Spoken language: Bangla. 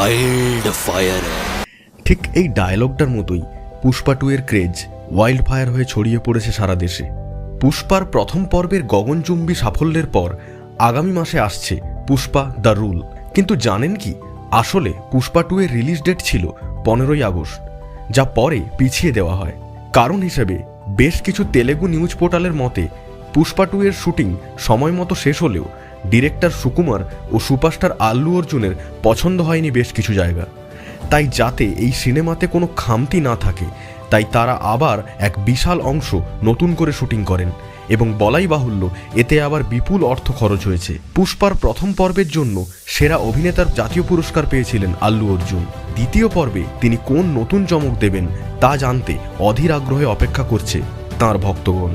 वाइल्ड फायर है। ঠিক এই ডায়লগটার মতোই পুষ্পা 2 এর ক্রেজ ওয়াইল্ড ফায়ার হয়ে ছড়িয়ে পড়েছে সারা দেশে। পুষ্পার প্রথম পর্বের গগনচুম্বী সাফল্যের পর আগামী মাসে আসছে পুষ্পা দ্য রুল। কিন্তু জানেন কি, আসলে পুষ্পা 2 এর রিলিজ ডেট ছিল 15ই আগস্ট, যা পরে পিছিয়ে দেওয়া হয়। কারণ হিসেবে বেশ কিছু তেলেগু নিউজ পোর্টালের মতে পুষ্পা 2 এর শুটিং সময় মতো শেষ হলেও ডিরেক্টর সুকুমার ও সুপারস্টার আল্লু অর্জুনের পছন্দ হয়নি বেশ কিছু জায়গা। তাই যাতে এই সিনেমাতে কোনো খামতি না থাকে, তাই তারা আবার এক বিশাল অংশ নতুন করে শুটিং করেন এবং বলাই বাহুল্য এতে আবার বিপুল অর্থ খরচ হয়েছে। পুষ্পার প্রথম পর্বের জন্য সেরা অভিনেতার জাতীয় পুরস্কার পেয়েছিলেন আল্লু অর্জুন। দ্বিতীয় পর্বে তিনি কোন নতুন চমক দেবেন তা জানতে অধীর আগ্রহে অপেক্ষা করছে তাঁর ভক্তগণ।